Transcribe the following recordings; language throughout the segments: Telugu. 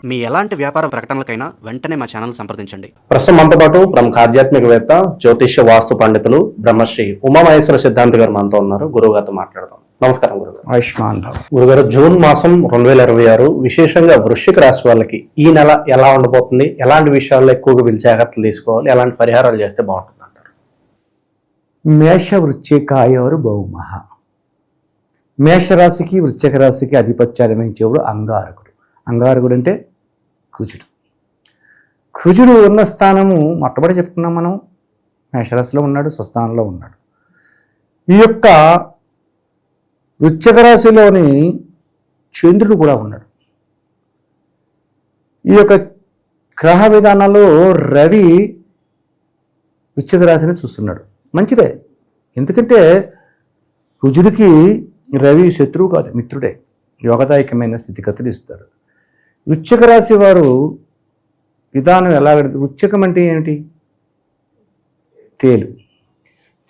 మీ ఎలాంటి వ్యాపార ప్రకటనలకైనా వెంటనే మా ఛానల్ సంప్రదించండి. ప్రస్తుతం మనతో పాటు ప్రముఖ ఆధ్యాత్మికవేత్త, జ్యోతిష్య వాస్తు పండితులు బ్రహ్మశ్రీ ఉమామహేశ్వర సిద్ధాంతి గారు మనతో ఉన్నారు. గురువు గారితో మాట్లాడదాం. నమస్కారం గురుగారు. ఆయుష్మాన్. గురుగారు, జూన్ మాసం 2026 విశేషంగా వృశ్చిక రాశి వాళ్ళకి ఈ నెల ఎలా ఉండబోతుంది, ఎలాంటి విషయాల్లో ఎక్కువగా వీళ్ళు జాగ్రత్తలు తీసుకోవాలి, ఎలాంటి పరిహారాలు చేస్తే బాగుంటుంది అంటారు? మేష వృశ్చికాయోరు బహుమహ. మేషరాశికి వృశ్చిక రాశికి ఆధిపత్యాన్ని వహించేవాడు అంగారకుడు. అంగారకుడు అంటే కుజుడు. కుజుడు ఉన్న స్థానము మొట్టమొదటి చెప్పుకున్నాం మనం, మేషరాశిలో ఉన్నాడు, స్వస్థానంలో ఉన్నాడు. ఈ యొక్క వృశ్చిక రాశిలోని చంద్రుడు కూడా ఉన్నాడు. ఈ యొక్క గ్రహ విధానాల్లో రవి వృశ్చిక రాశిని చూస్తున్నాడు. మంచిదే, ఎందుకంటే కుజుడికి రవి శత్రువు కాదు, మిత్రుడే. యోగదాయకమైన స్థితిగతులు ఇస్తాడు. వృశ్చిక రాశి వారు విధానం ఎలా, వృశ్చికం అంటే ఏమిటి?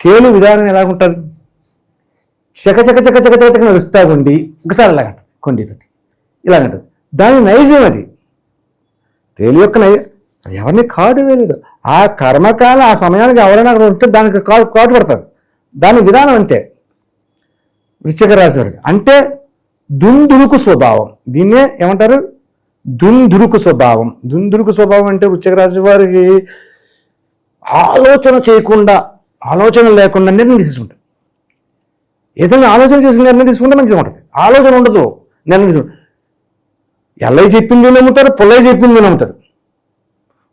తేలు విధానం ఎలాగుంటుంది? చక నడుస్తా ఉండి ఒకసారి ఇలాగంటది, కొండితోటి ఇలాగంటది. దాని నైజం అది. తేలు యొక్క అది ఎవరిని కాడు వేయలేదు. ఆ కర్మకాల ఆ సమయానికి ఎవరైనా అక్కడ ఉంటే దానికి కాటు పడతారు. దాని విధానం అంతే. వృశ్చిక రాశి వారికి అంటే దుందుడుకు స్వభావం. దీన్నే ఏమంటారు? దుందుడుకు స్వభావం. దుందుడుకు స్వభావం అంటే వృశ్చిక రాశి వారికి ఆలోచన చేయకుండా, ఆలోచన లేకుండా నిర్ణయం తీసుకుంటారు. ఏదైనా ఆలోచన చేసిన నిర్ణయం తీసుకుంటే మంచిగా ఉంటుంది. ఆలోచన ఉండదు, నిర్ణయం తీసుకుంటారు. ఎల్లై చెప్పింది నమ్ముతారు, పొల్లయ్య చెప్పింది నమ్ముతారు,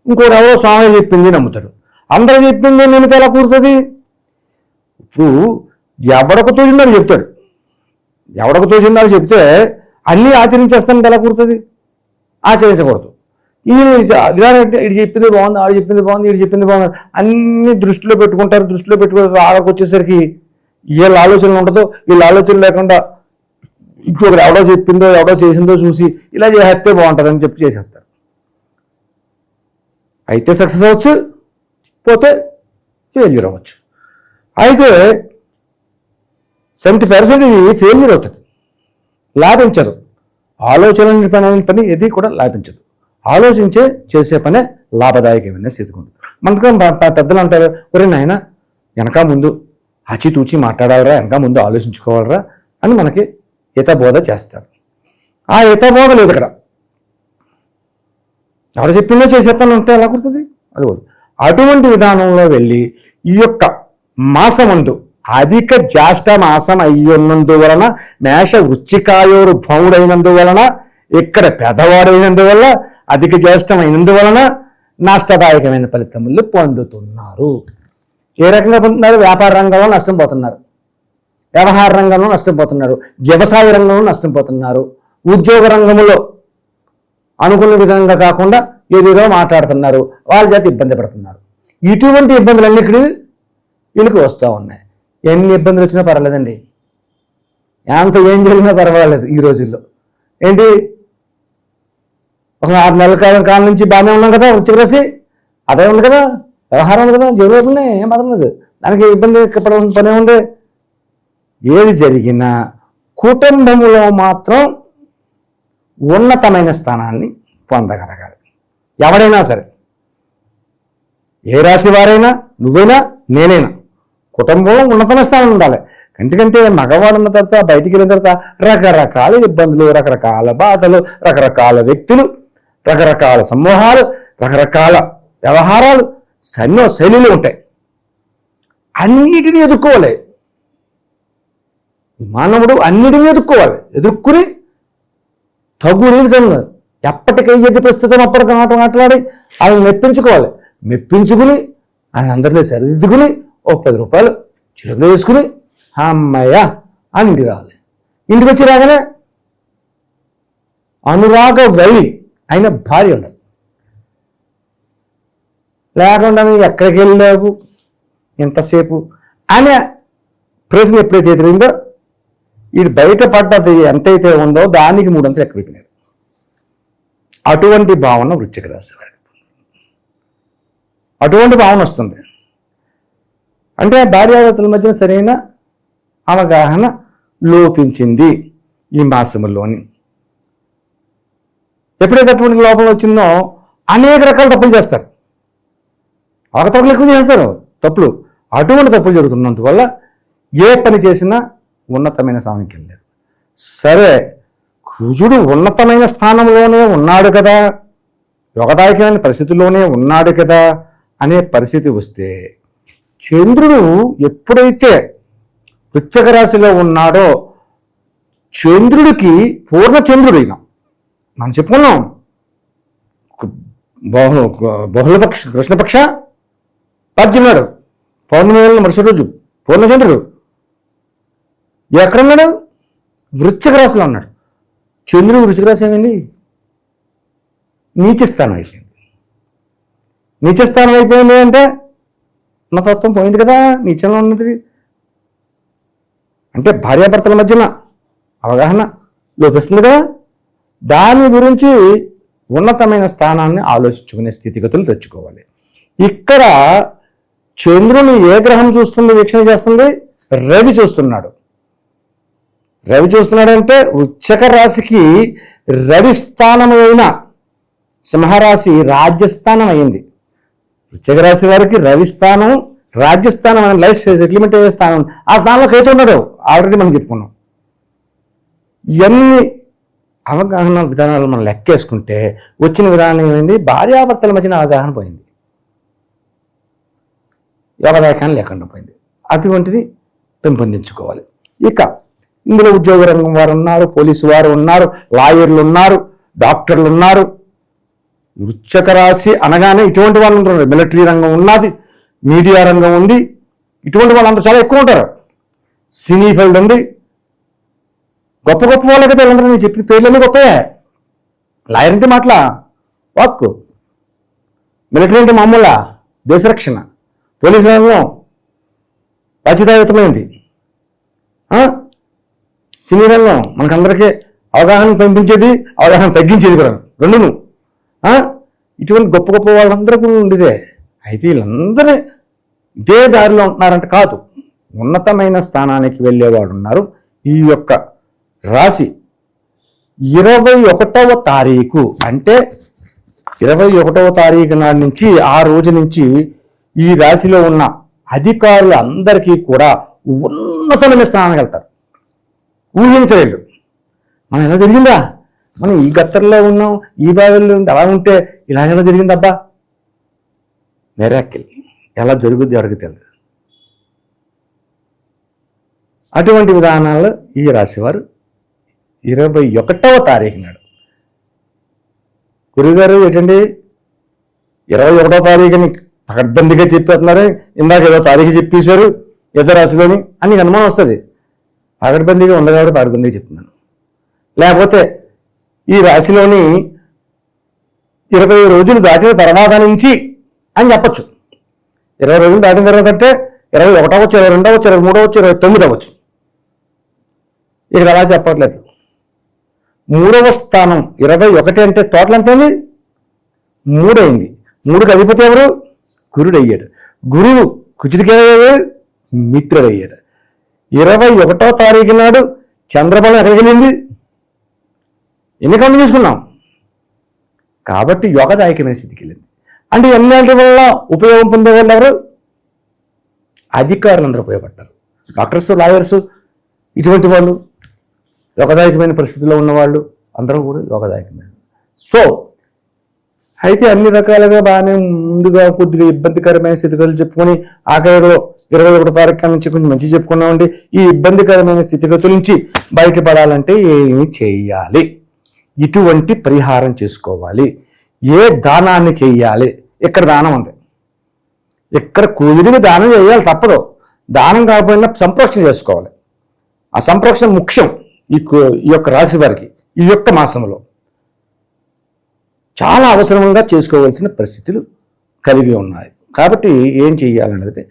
ఇంకోటి ఎవరో స్వామి చెప్పింది నమ్ముతారు. అందరూ చెప్పింది నమ్మితే ఎలా కూరుతుంది? ఇప్పుడు ఎవడకు తోచిందని చెప్తాడు, ఎవడకు తోచిందని చెప్తే అన్నీ ఆచరించేస్తానంటే ఎలా కూరుతుంది? ఆచరించకూడదు. ఈ విధానం అంటే ఇటు చెప్పింది బాగుంది, ఆడు చెప్పింది బాగుంది, ఇటు చెప్పింది బాగుంది, అన్ని దృష్టిలో పెట్టుకుంటారు. దృష్టిలో పెట్టుకుని ఆడకు వచ్చేసరికి వీళ్ళ ఆలోచనలు ఉండదు. వీళ్ళ ఆలోచన లేకుండా ఇంకొకరు ఎవడో చెప్పిందో ఎవడో చేసిందో చూసి ఇలా చేస్తే బాగుంటుంది అని చెప్పి చేసేస్తారు. అయితే సక్సెస్ అవ్వచ్చు, పోతే ఫెయిల్యూర్ అవ్వచ్చు. అయితే 70% ఇది ఫెయిల్యూర్ అవుతుంది, లాభించరు. ఆలోచన పని ఏది కూడా లాభించదు. ఆలోచించే చేసే పనే లాభదాయకమైన స్థితికి ఉంటుంది. మనకు పెద్దలు అంటారు, ఒరే నాయన వెనక ముందు ఆచితూచి మాట్లాడాలరా, వెనక ముందు ఆలోచించుకోవాలరా అని మనకి హితబోధ చేస్తారు. ఆ హితబోధ లేదు ఇక్కడ. ఎవరు చెప్పిందో చేసేస్తాను అంటే ఎలా కుడుతుంది? అది పోదు. అటువంటి విధానంలో వెళ్ళి ఈ యొక్క మాసమందు అధిక జ్యేష్ఠ మాసం అయ్యున్నందువలన, మేష వృశ్చికాయోరు భౌముడైనందువలన, ఇక్కడ పెద్దవాడైనందువల్ల, అధిక జ్యేష్ఠం అయినందువలన నష్టదాయకమైన ఫలితములు పొందుతున్నారు. ఏ రకంగా పొందుతున్నారు? వ్యాపార రంగంలో నష్టం పోతున్నారు, వ్యవహార రంగంలో నష్టం పోతున్నారు, వ్యవసాయ రంగంలో నష్టం పోతున్నారు, ఉద్యోగ రంగంలో అనుకున్న విధంగా కాకుండా ఏదేదో మాట్లాడుతున్నారు, వాళ్ళ చేత ఇబ్బంది పడుతున్నారు. ఇటువంటి ఇబ్బందులన్నీ ఇక్కడ వీళ్ళకి వస్తూ ఉన్నాయి. ఎన్ని ఇబ్బందులు వచ్చినా పర్వాలేదండి, ఎంత ఏం జరిగినా పర్వాలేదు. ఈ రోజుల్లో ఏంటి, ఒక 6 నెలల కాలం నుంచి బాగానే ఉన్నాం కదా, వృశ్చిక రాశి అదే ఉంది కదా, వ్యవహారం ఉంది కదా, జేబులో ఉన్నాయి, ఏం బాధ లేదు, దానికి ఇబ్బంది పనే ఉంది. ఏది జరిగినా కుటుంబంలో మాత్రం ఉన్నతమైన స్థానాన్ని పొందగలగాలి. ఎవడైనా సరే, ఏ రాశి వారైనా, నువ్వైనా నేనైనా, కుటుంబంలో ఉన్నతమైన స్థానం ఉండాలి. ఎందుకంటే మగవాడు ఉన్న తర్వాత బయటికి వెళ్ళిన తర్వాత రకరకాల ఇబ్బందులు, రకరకాల బాధలు, రకరకాల వ్యక్తులు, రకరకాల సమూహాలు, రకరకాల వ్యవహారాలు, శైలులు ఉంటాయి. అన్నిటినీ ఎదుర్కోవాలి. మానవుడు అన్నిటినీ ఎదుర్కొని తగు రీజన్ ఎప్పటికయ్యేది ప్రస్తుతం అప్పటికి మాట్లాడి ఆయన మెప్పించుకుని ఆయన అందరినీ సరిదిద్దుకుని ఓ 10 రూపాయలు చేతిలో వేసుకుని అమ్మయ్య అని ఇంటికి రావాలి. ఇంటికి వచ్చి రాగానే అనురాగ వల్లి అయిన భార్య ఉండాలి. లేకుండా ఎక్కడికి వెళ్ళావు ఎంతసేపు అనే ప్రశ్న ఎప్పుడైతే ఎదిరిందో, ఇది బయటపడ్డది ఎంతైతే ఉందో దానికి 3 అంతలు ఎక్కువైపోయినారు. అటువంటి భావన వృశ్చిక రాశి వారికి, అటువంటి భావన వస్తుంది. అంటే భార్యాభర్తల మధ్యన సరైన అవగాహన లోపించింది ఈ మాసములోని. ఎప్పుడైతే అటువంటి లోపం వచ్చిందో అనేక రకాల తప్పులు చేస్తారు. అవకతవకలు ఎక్కువ చేస్తారు తప్పులు. అటువంటి తప్పులు జరుగుతున్నందువల్ల ఏ పని చేసినా ఉన్నతమైన స్థానానికి వెళ్ళారు. సరే, కుజుడు ఉన్నతమైన స్థానంలోనే ఉన్నాడు కదా, యోగదాయకమైన పరిస్థితుల్లోనే ఉన్నాడు కదా అనే పరిస్థితి వస్తే, చంద్రుడు ఎప్పుడైతే వృశ్చిక రాశిలో ఉన్నాడో చంద్రుడికి పూర్ణచంద్రుడు అయినా మనం చెప్పుకున్నాం, బహుళపక్ష కృష్ణపక్ష పద్యన్నాడు, పౌర్ణమి మరుసటి రోజు పూర్ణచంద్రుడు ఎక్కడున్నాడు? వృశ్చిక రాశిలో ఉన్నాడు. చంద్రుడు వృశ్చిక రాశి ఏమైంది? నీచస్థానం అయిపోయింది. నీచస్థానం అయిపోయింది అంటే నా తత్వం పోయింది కదా, నీచంలో ఉన్నది అంటే భార్యాభర్తల మధ్యన అవగాహన లోపిస్తుంది కదా. దాని గురించి ఉన్నతమైన స్థానాన్ని ఆలోచించుకునే స్థితిగతులు తెచ్చుకోవాలి. ఇక్కడ చంద్రుని ఏ గ్రహం చూస్తుంది, వీక్షణ చేస్తుంది? రవి చూస్తున్నాడు. రవి చూస్తున్నాడంటే వృశ్చిక రాశికి రవి స్థానమైన సింహరాశి రాజ్యస్థానం అయింది. వృశ్చిక రాశి వారికి రవి స్థానం రాజ్యస్థానం అని లైఫ్ సెటిల్మెంట్ అయ్యే స్థానం. ఆ స్థానంలో కేతు ఉన్నాడు, ఆల్రెడీ మనం చెప్పుకున్నాం. ఇవన్నీ అవగాహన విధానాలు మనం లెక్కేసుకుంటే వచ్చిన విధానం ఏమైంది? భార్యాభర్తల మధ్యన అవగాహన పోయింది, యోగదాయకాన్ని లేకుండా పోయింది. అటువంటిది పెంపొందించుకోవాలి. ఇక ఇందులో ఉద్యోగ రంగం వారు ఉన్నారు, పోలీసు వారు ఉన్నారు, లాయర్లు ఉన్నారు, డాక్టర్లు ఉన్నారు. వృశ్చిక రాశి అనగానే ఇటువంటి వాళ్ళు ఉంటారు. మిలిటరీ రంగం ఉన్నది, మీడియా రంగం ఉంది, ఇటువంటి వాళ్ళంతా చాలా ఎక్కువ ఉంటారు. సినీ ఫీల్డ్ ఉంది, గొప్ప గొప్ప వాళ్ళకి వీళ్ళందరూ నేను చెప్పిన పేర్లన్నీ గొప్పయే. లాయర్ అంటే మాటల వాక్కు, మిలిటరీ అంటే మామూలా దేశరక్షణ, పోలీసు రంగం బాధ్యతాయుతమైంది, సినీ రంగం మనకందరికీ అవగాహన పెంపించేది, అవగాహన తగ్గించేది కూడా, రెండును. ఇటువంటి గొప్ప గొప్ప వాళ్ళందరూ కూడా ఉండేదే. అయితే వీళ్ళందరూ ఇదే దారిలో ఉంటున్నారంటే కాదు, ఉన్నతమైన స్థానానికి వెళ్ళేవాడు ఉన్నారు. ఈ యొక్క రాశి 21వ తారీఖు అంటే 21వ తారీఖు నాటి నుంచి ఆ రోజు నుంచి ఈ రాశిలో ఉన్న అధికారులు అందరికీ కూడా ఉన్నతమైన స్థానానికి వెళ్తారు. ఊహించలేదు. మనం ఎలా జరిగిందా, మనం ఈ గత్తర్లో ఉన్నాం, ఈ బావిలో అలా ఉంటే ఇలాగెలా జరిగిందబ్బా, మిరాకిల్. ఎలా జరుగుద్ది ఎవరికి తెలియదు. అటువంటి విధానాల్లో ఈ రాశివారు 21వ తారీఖు నాడు గురుగారు ఏంటండి 21వ తారీఖుని పకడ్బందీగా చెప్పేస్తున్నారు, ఇందాక ఏదో తారీఖు చెప్పేశారు ఏదో రాశిలోని అని అనుమానం వస్తుంది. పకడ్బందీగా ఉండదు కాబట్టి పకడ్బందీగా చెప్తున్నాను. లేకపోతే ఈ రాశిలోని 20 రోజులు దాటిన తర్వాత నుంచి అని చెప్పచ్చు. 20 రోజులు దాటిన తర్వాత అంటే 21 అవ్వచ్చు, 22 అవ్వచ్చు, 23 అవ్వచ్చు, 29 అవ్వచ్చు. ఇక్కడ అలా చెప్పట్లేదు. 3వ స్థానం 21 అంటే టోటల్ అంతేంది 3 అయింది. 3కి అధిపతి ఎవరు? గురుడు అయ్యాడు. గురువు కుజుడికి అయ్యాడు, మిత్రుడు అయ్యాడు. 21వ తారీఖు నాడు చంద్రబలం ఎక్కడికి వెళ్ళింది? ఎన్ని కౌంట్ తీసుకున్నాం కాబట్టి యోగదాయకమైన స్థితికి వెళ్ళింది. అంటే ఎన్నింటి వల్ల ఉపయోగం పొందేవాళ్ళు ఎవరు? అధికారులందరూ ఉపయోగపడ్డారు. డాక్టర్స్, లాయర్స్, ఇటువంటి వాళ్ళు, యోగదాయకమైన పరిస్థితుల్లో ఉన్నవాళ్ళు అందరూ కూడా యోగదాయకమైన. సో అయితే అన్ని రకాలుగా బాగానే ముందుగా కొద్దిగా ఇబ్బందికరమైన స్థితిగతులు చెప్పుకొని ఆఖరిలో 21వ తారీఖు నుంచి కొంచెం మంచి చెప్పుకున్నామండి. ఈ ఇబ్బందికరమైన స్థితిగతుల నుంచి బయటపడాలంటే ఏమి చేయాలి, ఇటువంటి పరిహారం చేసుకోవాలి, ఏ దానాన్ని చేయాలి? ఇక్కడ దానం ఉంది, ఇక్కడ కుదిరిగా దానం చేయాలి, తప్పదు. దానం కాకపోయినా సంప్రోక్షణ చేసుకోవాలి. ఆ సంప్రోక్షణ ముఖ్యం ఈ యొక్క రాశి వారికి ఈ యొక్క మాసంలో చాలా అవసరంగా చేసుకోవాల్సిన పరిస్థితులు కలిగి ఉన్నాయి. కాబట్టి ఏం చెయ్యాలన్నది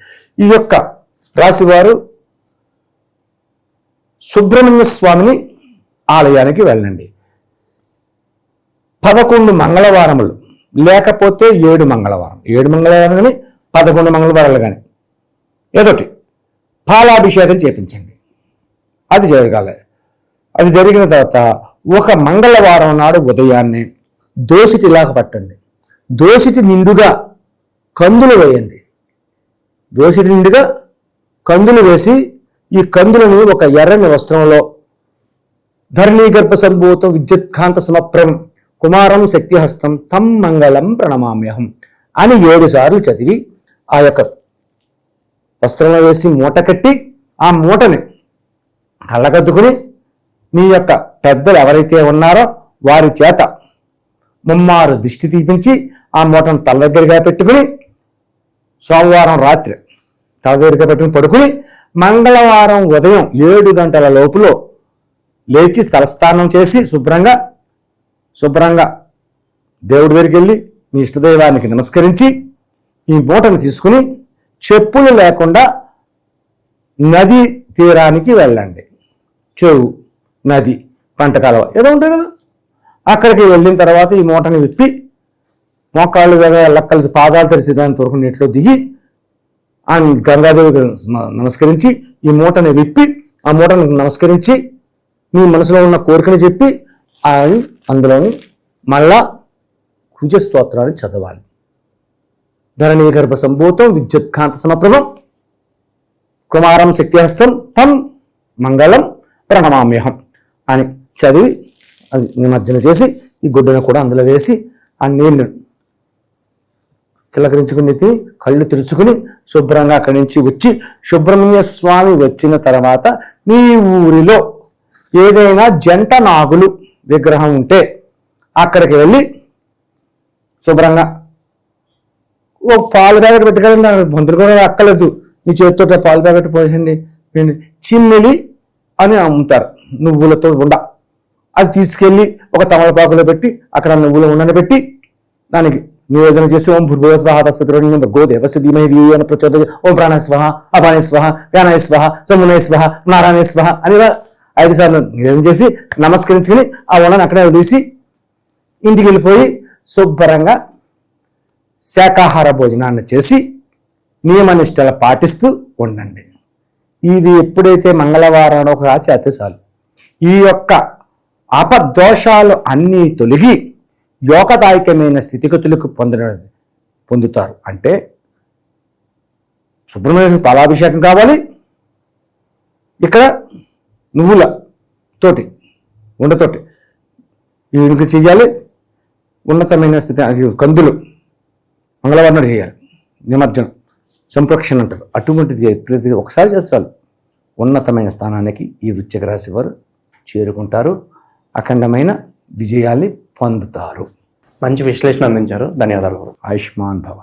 ఈ యొక్క రాశివారు సుబ్రహ్మణ్య స్వామిని ఆలయానికి వెళ్ళండి. 11 మంగళవారములు లేకపోతే 7 మంగళవారం, 7 మంగళవారం కానీ 11 మంగళవారాలు కానీ ఏదోటి పాలాభిషేకం చేపించండి. అది జరగాలి. అది జరిగిన తర్వాత ఒక మంగళవారం నాడు ఉదయాన్నే దోసిటి ఇలాగ పట్టండి. దోసిటి నిండుగా కందులు వేయండి. దోసిటి నిండుగా కందులు వేసి ఈ కందులని ఒక ఎర్రని వస్త్రంలో ధరణీగర్భ సంభూతం విద్యుత్కాంత సమప్రం కుమారం శక్తిహస్తం తం మంగళం ప్రణమామ్యహం అని 7 సార్లు చదివి ఆ యొక్క వస్త్రంలో వేసి మూట కట్టి ఆ మూటని కళ్ళకద్దుకుని మీ యొక్క పెద్దలు ఎవరైతే ఉన్నారో వారి చేత ముమ్మారు దిష్టి తీపించి ఆ మూటను తల దగ్గరగా పెట్టుకుని సోమవారం రాత్రి తల దగ్గరగా పెట్టుకుని పడుకుని మంగళవారం ఉదయం 7 గంటల లోపులో లేచి స్థలస్నానం చేసి శుభ్రంగా దేవుడి దగ్గరికి వెళ్ళి మీ ఇష్టదైవానికి నమస్కరించి ఈ మూటను తీసుకుని చెప్పులు లేకుండా నది తీరానికి వెళ్ళండి. చెరువు, నది, పంట కాలువ ఏదో ఉంటుంది కదా, అక్కడికి వెళ్ళిన తర్వాత ఈ మూటని విప్పి మోకాళ్ళు దగ్గర లక్కలు పాదాలు తెరిచి దాని వరకు నీటిలో దిగి ఆ గంగాదేవికి నమస్కరించి ఈ మూటని విప్పి ఆ మూటను నమస్కరించి మీ మనసులో ఉన్న కోరికని చెప్పి అది అందులోని మళ్ళా కుజ స్తోత్రాన్ని చదవాలి. ధరణీగర్భ సంభూతం విద్యుత్కాంత సమప్రభం కుమారం శక్తిహస్తం తం మంగళం ప్రణమామ్యహం అని చదివి అది నిమజ్జన చేసి ఈ గుడ్డను కూడా అందులో వేసి ఆ నీళ్లు తిలకరించుకుని కళ్ళు తెరుచుకుని శుభ్రంగా అక్కడి నుంచి వచ్చి సుబ్రహ్మణ్య స్వామి వచ్చిన తర్వాత మీ ఊరిలో ఏదైనా జంట నాగులు విగ్రహం ఉంటే అక్కడికి వెళ్ళి శుభ్రంగా ఒక పాలు ప్యాకెట్ పెట్టుకెళ్ళండి. మందులు కూడా అక్కలేదు, మీ చేతితో పాలు ప్యాకెట్ పోసండి. చిమ్మిలి అని అమ్ముతారు నువ్వులతో ఉండ, అది తీసుకెళ్ళి ఒక తమలపాకులో పెట్టి అక్కడ నువ్వుల ఉండని పెట్టి దానికి నివేదన చేసి ఓం భూర్భువ స్వాహ తస్వతి గోదేవస్య ధీమహి అని ప్రచోదయ ఓం ప్రాణాయ స్వహ అపానాయ స్వహ వ్యానాయ స్వహ సమునాయ స్వహ నారాయణ స్వహ అని 5 సార్లు నివేదన చేసి నమస్కరించుకుని ఆ ఉండని అక్కడే వదిలేసి ఇంటికి వెళ్ళిపోయి శుభ్రంగా శాకాహార భోజనాన్ని చేసి నియమనిష్టలు పాటిస్తూ ఉండండి. ఇది ఎప్పుడైతే మంగళవారం ఒక చేస్తే చాలు ఈ యొక్క అపదోషాలు అన్నీ తొలగి యోగదాయకమైన స్థితిగతులకు పొందుతారు. అంటే సుబ్రహ్మణ్య పాలాభిషేకం కావాలి, ఇక్కడ నువ్వుల తోటి ఉండతోటి ఇది చెయ్యాలి, ఉన్నతమైన స్థితి కందులు మంగళవారం చేయాలి, నిమజ్జనం సంప్రోక్షణ అంటారు. అటువంటిది ఎప్పుడైతే ఒకసారి చేస్తారు ఉన్నతమైన స్థానానికి ఈ వృశ్చిక రాశి వారు చేరుకుంటారు, అఖండమైన విజయాల్ని పొందుతారు. మంచి విశ్లేషణ అందించారు, ధన్యవాదాలు. ఆయుష్మాన్ భవ.